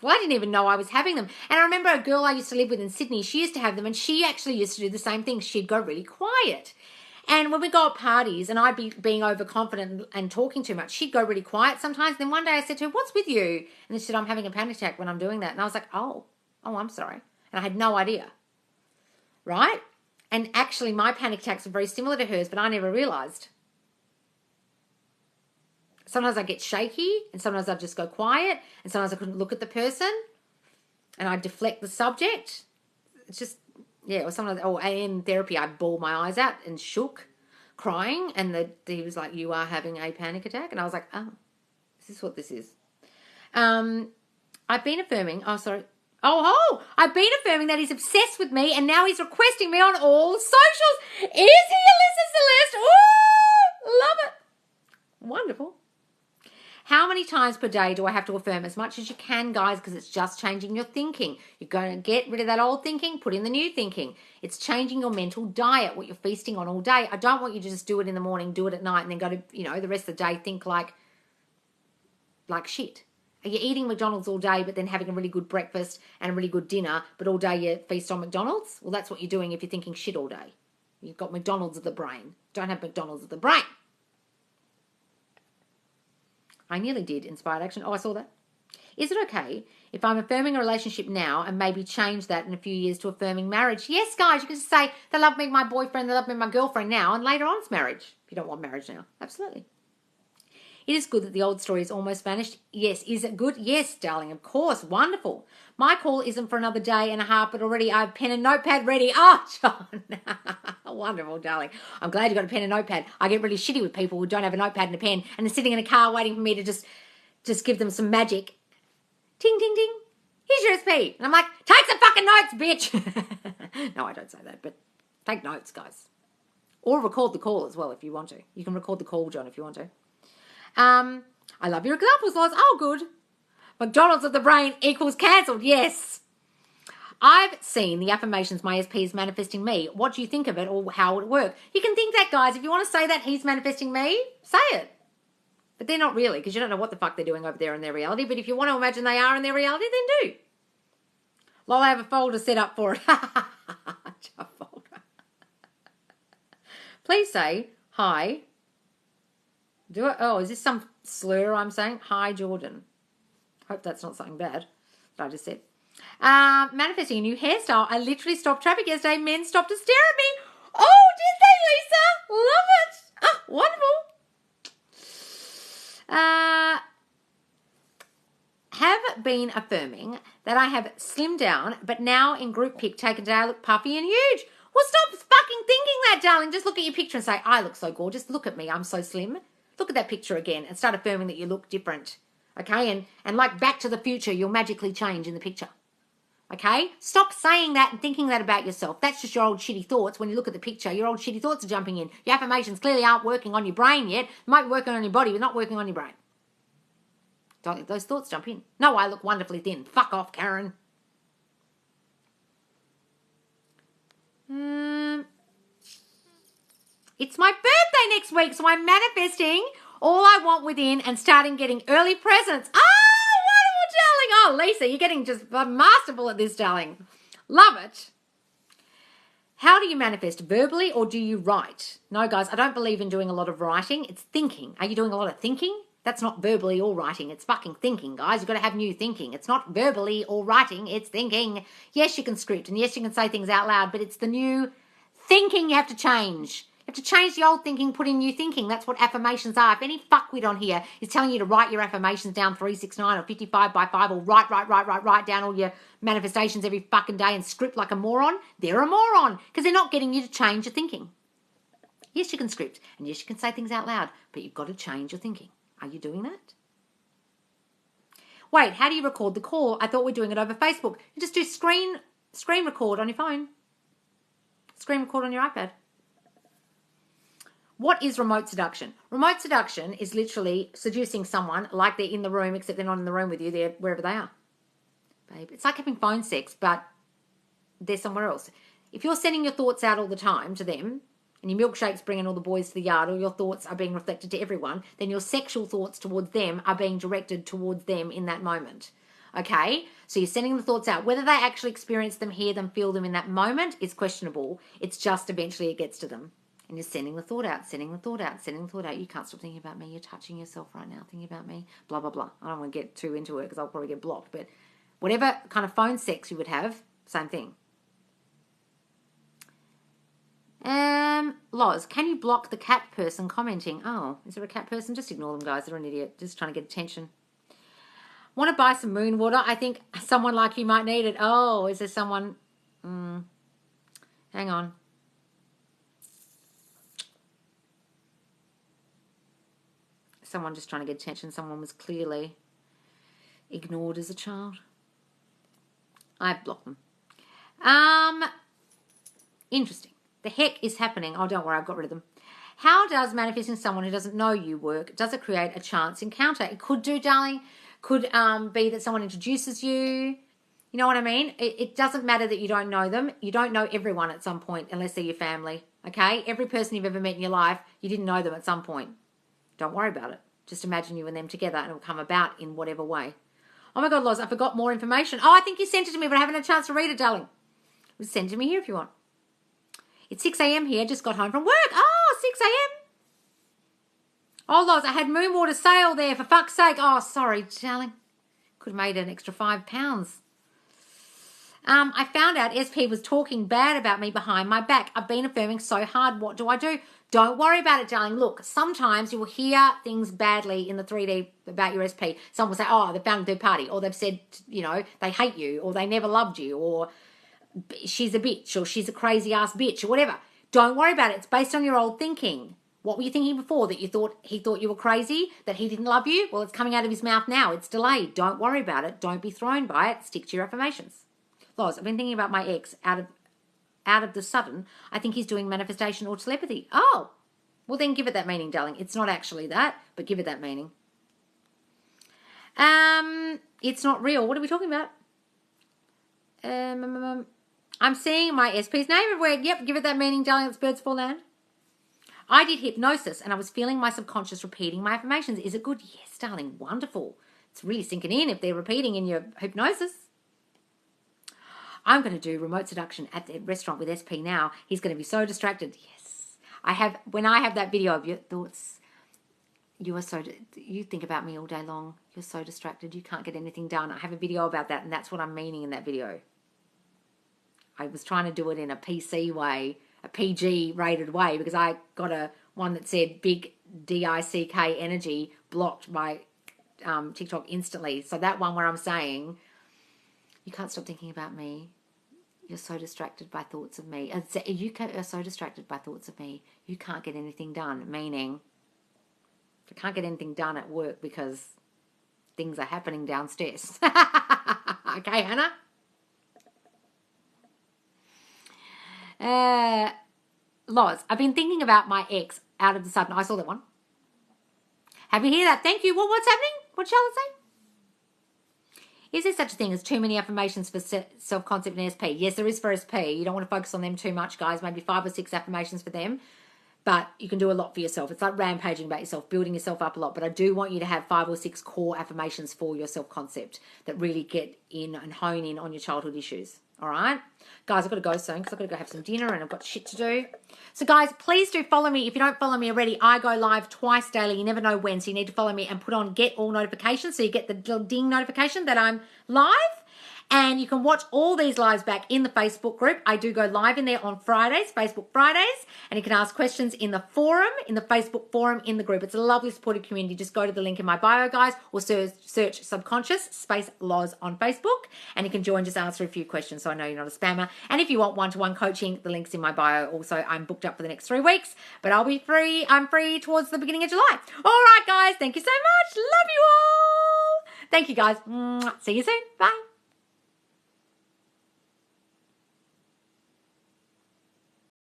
Well, I didn't even know I was having them. And I remember a girl I used to live with in Sydney, she used to have them, and she actually used to do the same thing. She'd go really quiet. And when we go at parties and I'd be being overconfident and talking too much, she'd go really quiet sometimes. Then one day I said to her, what's with you? And she said, I'm having a panic attack when I'm doing that. And I was like, oh, I'm sorry. And I had no idea. Right? And actually my panic attacks are very similar to hers, but I never realised. Sometimes I get shaky, and sometimes I just go quiet, and sometimes I couldn't look at the person, and I deflect the subject. It's just, yeah, or sometimes, in therapy, I bawled my eyes out and shook, crying, and he was like, you are having a panic attack, and I was like, oh, this is what this is. I've been affirming, I've been affirming that he's obsessed with me, and now he's requesting me on all socials. Is he Alyssa Celeste? Ooh, love it. Wonderful. How many times per day do I have to affirm? As much as you can, guys, because it's just changing your thinking. You're going to get rid of that old thinking, put in the new thinking. It's changing your mental diet, what you're feasting on all day. I don't want you to just do it in the morning, do it at night, and then go to, the rest of the day think like shit. Are you eating McDonald's all day but then having a really good breakfast and a really good dinner, but all day you feast on McDonald's? Well, that's what you're doing if you're thinking shit all day. You've got McDonald's of the brain. Don't have McDonald's of the brain. I nearly did inspired action. Oh, I saw that. Is it okay if I'm affirming a relationship now and maybe change that in a few years to affirming marriage? Yes, guys, you can just say, they love me, my boyfriend, they love me, my girlfriend now, and later on it's marriage. If you don't want marriage now. Absolutely. It is good that the old story is almost vanished. Yes. Is it good? Yes, darling, of course. Wonderful. My call isn't for another day and a half, but already I have pen and notepad ready. Oh, John. Wonderful, darling. I'm glad you got a pen and notepad. I get really shitty with people who don't have a notepad and a pen and are sitting in a car waiting for me to just give them some magic. Ting, ting, ting. Here's your SP. And I'm like, take some fucking notes, bitch. No, I don't say that, but take notes, guys. Or record the call as well if you want to. You can record the call, John, if you want to. I love your examples, Loz. Oh, good. McDonald's of the brain equals cancelled. Yes. I've seen the affirmations my SP is manifesting me. What do you think of it, or how would it work? You can think that, guys. If you want to say that he's manifesting me, say it. But they're not really, because you don't know what the fuck they're doing over there in their reality. But if you want to imagine they are in their reality, then do. Lol, I have a folder set up for it. Please say hi. Do it. Oh, is this some slur I'm saying? Hi, Jordan. Hope that's not something bad that I just said. Manifesting a new hairstyle. I literally stopped traffic yesterday. Men stopped to stare at me. Oh, did they, Lisa? Love it. Oh, wonderful. Have been affirming that I have slimmed down, but now in group pic taken today I look puffy and huge. Well, stop fucking thinking that, darling. Just look at your picture and say, I look so gorgeous. Look at me. I'm so slim. Look at that picture again and start affirming that you look different. Okay? And like Back to the Future, you'll magically change in the picture. Okay? Stop saying that and thinking that about yourself. That's just your old shitty thoughts. When you look at the picture, your old shitty thoughts are jumping in. Your affirmations clearly aren't working on your brain yet. They might be working on your body, but not working on your brain. Don't let those thoughts jump in. No, I look wonderfully thin. Fuck off, Karen. It's my birthday next week, so I'm manifesting all I want within and starting getting early presents. Oh, Oh, Lisa, you're getting just masterful at this, darling. Love it. How do you manifest? Verbally or do you write? No, guys, I don't believe in doing a lot of writing. It's thinking. Are you doing a lot of thinking? That's not verbally or writing. It's fucking thinking, guys. You've got to have new thinking. It's not verbally or writing. It's thinking. Yes, you can script and yes, you can say things out loud, but it's the new thinking you have to change. You have to change the old thinking, put in new thinking. That's what affirmations are. If any fuckwit on here is telling you to write your affirmations down 369 or 55 by 5 or write down all your manifestations every fucking day and script like a moron, they're a moron because they're not getting you to change your thinking. Yes, you can script and yes, you can say things out loud, but you've got to change your thinking. Are you doing that? Wait, how do you record the call? I thought we're doing it over Facebook. You just do screen record on your phone. Screen record on your iPad. What is remote seduction? Remote seduction is literally seducing someone like they're in the room, except they're not in the room with you. They're wherever they are. Babe, it's like having phone sex, but they're somewhere else. If you're sending your thoughts out all the time to them, and your milkshake's bringing all the boys to the yard, or your thoughts are being reflected to everyone, then your sexual thoughts towards them are being directed towards them in that moment. Okay? So you're sending the thoughts out. Whether they actually experience them, hear them, feel them in that moment is questionable. It's just eventually it gets to them. And you're sending the thought out, sending the thought out, sending the thought out. You can't stop thinking about me. You're touching yourself right now, thinking about me, blah, blah, blah. I don't want to get too into it because I'll probably get blocked. But whatever kind of phone sex you would have, same thing. Loz, can you block the cat person commenting? Oh, is there a cat person? Just ignore them, guys. They're an idiot. Just trying to get attention. Want to buy some moon water? I think someone like you might need it. Oh, is there someone? Hang on. Someone just trying to get attention. Someone was clearly ignored as a child. I've blocked them. Interesting. The heck is happening? Oh, don't worry, I've got rid of them. How does manifesting someone who doesn't know you work? Does it create a chance encounter? It could do, darling. Could be that someone introduces you. You know what I mean? It doesn't matter that you don't know them. You don't know everyone at some point unless they're your family, okay? Every person you've ever met in your life, you didn't know them at some point. Don't worry about it. Just imagine you and them together and it will come about in whatever way. Oh my God, Loz, I forgot more information. Oh, I think you sent it to me, but I haven't had a chance to read it, darling. Send it to me here if you want. It's 6 a.m. here. Just got home from work. Oh, 6 a.m. Oh, Loz, I had moon water sale there, for fuck's sake. Oh, sorry, darling. Could have made an extra £5. I found out SP was talking bad about me behind my back. I've been affirming so hard. What do I do? Don't worry about it, darling. Look, sometimes you will hear things badly in the 3D about your SP. Someone will say, oh, they found a third party. Or they've said, you know, they hate you. Or they never loved you. Or she's a bitch. Or she's a crazy ass bitch. Or whatever. Don't worry about it. It's based on your old thinking. What were you thinking before? That he thought you were crazy? That he didn't love you? Well, it's coming out of his mouth now. It's delayed. Don't worry about it. Don't be thrown by it. Stick to your affirmations. Loz, I've been thinking about my ex out of the sudden. I think he's doing manifestation or telepathy. Oh, well then give it that meaning, darling. It's not actually that, but give it that meaning. It's not real. What are we talking about? I'm seeing my SP's name everywhere. Yep, give it that meaning, darling. It's birds for land. I did hypnosis and I was feeling my subconscious repeating my affirmations. Is it good? Yes, darling. Wonderful. It's really sinking in if they're repeating in your hypnosis. I'm going to do remote seduction at the restaurant with SP now. He's going to be so distracted. Yes. When I have that video of your thoughts, you think about me all day long. You're so distracted. You can't get anything done. I have a video about that, and that's what I'm meaning in that video. I was trying to do it in a PC way, a PG rated way, because I got one that said big DICK energy blocked my TikTok instantly. So that one where I'm saying, you can't stop thinking about me. You're so distracted by thoughts of me. You're so distracted by thoughts of me. You can't get anything done. Meaning, you can't get anything done at work because things are happening downstairs. Okay, Hannah? Loz, I've been thinking about my ex out of the sudden. I saw that one. Have you heard that? Thank you. Well, what's happening? What shall I say? Is there such a thing as too many affirmations for self-concept and SP? Yes, there is for SP. You don't want to focus on them too much, guys. Maybe 5 or 6 affirmations for them. but you can do a lot for yourself. It's like rampaging about yourself, building yourself up a lot. But I do want you to have 5 or 6 core affirmations for your self-concept that really get in and hone in on your childhood issues. All right? Guys, I've got to go soon because I've got to go have some dinner and I've got shit to do. So, guys, please do follow me. If you don't follow me already, I go live twice daily. You never know when, so you need to follow me and put on get all notifications so you get the little ding notification that I'm live. And you can watch all these lives back in the Facebook group. I do go live in there on Fridays, Facebook Fridays, and you can ask questions in the forum, in the Facebook forum, in the group. It's a lovely supportive community. Just go to the link in my bio, guys, or search Subconscious space Loz on Facebook, and you can join, just answer a few questions so I know you're not a spammer. And if you want one-to-one coaching, the link's in my bio. Also, I'm booked up for the next 3 weeks, but I'll be free. I'm free towards the beginning of July. All right, guys, thank you so much. Love you all. Thank you, guys. See you soon. Bye.